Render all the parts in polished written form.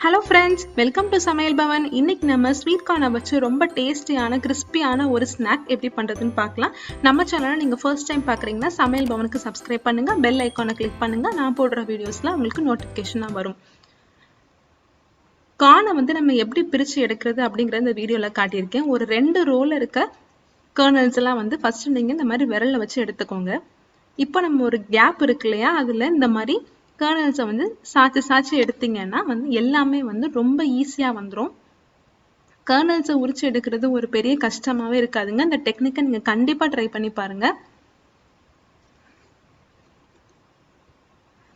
Hello friends, welcome to Samayal Bhavan. இன்னைக்கு நம்ம sweet கார்னை வச்சு ரொம்ப டேஸ்டியான கிறிஸ்பியான ஒரு ஸ்நாக் எப்படி பண்றதுன்னு பார்க்கலாம். நம்ம சேனலை நீங்க ஃபர்ஸ்ட் டைம் பார்க்குறீங்கன்னா சமையல் பவனுக்கு சப்ஸ்கிரைப் பண்ணுங்க, பெல் ஐகானை கிளிக் பண்ணுங்க. நான் போடுற வீடியோஸ்லாம் உங்களுக்கு நோட்டிஃபிகேஷனா வரும். கார்னை வந்து நம்ம எப்படி பிரிச்சு எடுக்கிறது அப்படிங்கறத இந்த வீடியோல காட்டியிருக்கேன். ஒரு 2 ரோல இருக்க கர்னல்ஸ் எல்லாம் வந்து ஃபர்ஸ்ட் நீங்க இந்த மாதிரி விரல்ல வச்சு எடுத்துக்கோங்க. இப்போ நம்ம ஒரு கேப் இருக்கு இல்லையா, அதுல இந்த மாதிரி கர்னல்ஸை வந்து சாய்ச்சி எடுத்தீங்கன்னா வந்து எல்லாமே வந்து ரொம்ப ஈஸியா வந்துடும். கர்னல்ஸை உரிச்சு எடுக்கிறது ஒரு பெரிய கஷ்டமாவே இருக்காதுங்க. இந்த டெக்னிக்கை நீங்க கண்டிப்பா ட்ரை பண்ணி பாருங்க.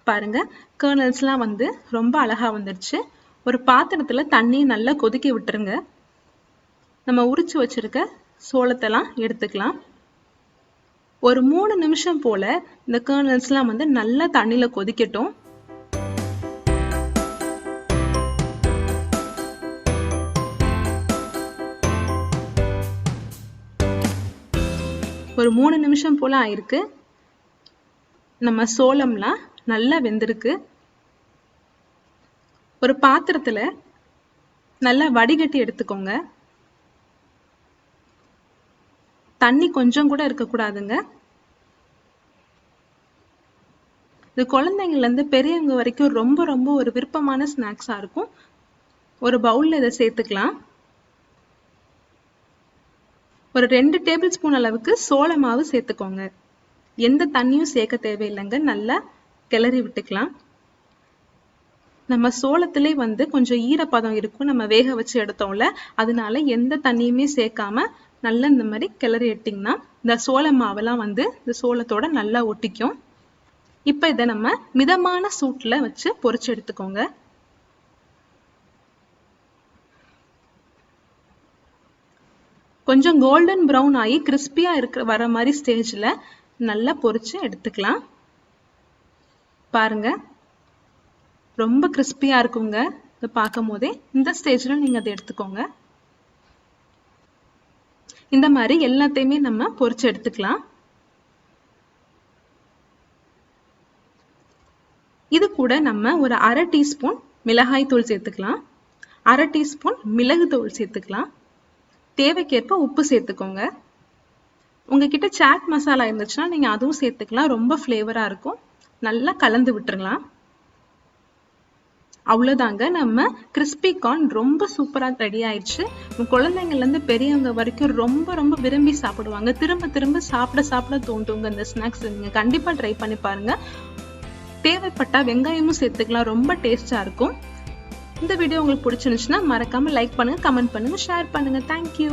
பாருங்க, கர்னல்ஸ்லாம் வந்து ரொம்ப அழகா வந்துருச்சு. ஒரு பாத்திரத்துல தண்ணி நல்லா கொதிக்க விட்டுருங்க. நம்ம உரிச்சு வச்சிருக்க சோளத்தெல்லாம் எடுத்துக்கலாம். ஒரு 3 நிமிஷம் போல இந்த கர்னல்ஸ்லாம் வந்து நல்லா தண்ணியில கொதிக்கட்டும். ஒரு 3 நிமிஷம் போல ஆயிருக்கு. நம்ம சோளம்லாம் நல்லா வெந்திருக்கு. ஒரு பாத்திரத்துல நல்லா வடிகட்டி எடுத்துக்கோங்க. தண்ணி கொஞ்சம் கூட இருக்கக்கூடாதுங்க. இது குழந்தைங்கள்ல இருந்து பெரியவங்க வரைக்கும் ரொம்ப ரொம்ப ஒரு விருப்பமான ஸ்நாக்ஸா இருக்கும். ஒரு பவுல்ல இதை சேர்த்துக்கலாம். ஒரு 2 டேபிள் ஸ்பூன் அளவுக்கு சோள மாவு சேர்த்துக்கோங்க. எந்த தண்ணியும் சேர்க்க தேவையில்லைங்க. நல்லா கிளறி விட்டுக்கலாம். நம்ம சோளத்திலே வந்து கொஞ்சம் ஈரப்பதம் இருக்கும், நம்ம வேக வச்சு எடுத்தோம்ல, அதனால எந்த தண்ணியுமே சேர்க்காம நல்லா இந்த மாதிரி கிளறி எடுத்தீங்கன்னா இந்த சோள மாவெல்லாம் வந்து இந்த சோளத்தோட நல்லா ஒட்டிக்கும். இப்ப இதை நம்ம மிதமான சூட்டுல வச்சு பொரிச்சு எடுத்துக்கோங்க. கொஞ்சம் கோல்டன் ப்ரௌன் ஆகி கிறிஸ்பியா வர மாதிரி ஸ்டேஜ்ல நல்லா பொரிச்சு எடுத்துக்கலாம். பாருங்க, ரொம்ப கிறிஸ்பியா இருக்குங்க. இதை பார்க்கும் போதே இந்த ஸ்டேஜ்ல நீங்க அதை எடுத்துக்கோங்க. இந்த மாதிரி எல்லாத்தையுமே நம்ம பொரிச்சு எடுத்துக்கலாம். இது கூட நம்ம ஒரு 1/2 டீஸ்பூன் மிளகாய் தூள் சேர்த்துக்கலாம். 1/2 டீஸ்பூன் மிளகு தூள் சேர்த்துக்கலாம். தேவைக்கேற்ப உப்பு சேர்த்துக்கோங்க. உங்ககிட்ட சாட் மசாலா இருந்துச்சுன்னா நீங்க அதுவும் சேர்த்துக்கலாம். ரொம்ப ஃப்ளேவரா இருக்கும். நல்லா கலந்து விட்டுறலாம். அவ்வளவுதாங்க, நம்ம கிறிஸ்பி கார்ன் ரொம்ப சூப்பரா ரெடி ஆயிடுச்சு. குழந்தைங்கள்ல இருந்து பெரியவங்க வரைக்கும் ரொம்ப ரொம்ப விரும்பி சாப்பிடுவாங்க. திரும்ப திரும்ப சாப்பிட தோன்றுங்க இந்த ஸ்நாக்ஸ். நீங்க கண்டிப்பா ட்ரை பண்ணி பாருங்க. தேவைப்பட்டா வெங்காயமும் சேர்த்துக்கலாம். ரொம்ப டேஸ்டா இருக்கும். இந்த வீடியோ உங்களுக்கு பிடிச்சிருந்துச்சுன்னா மறக்காம லைக் பண்ணுங்க, கமெண்ட் பண்ணுங்க, ஷேர் பண்ணுங்க. தேங்க்யூ.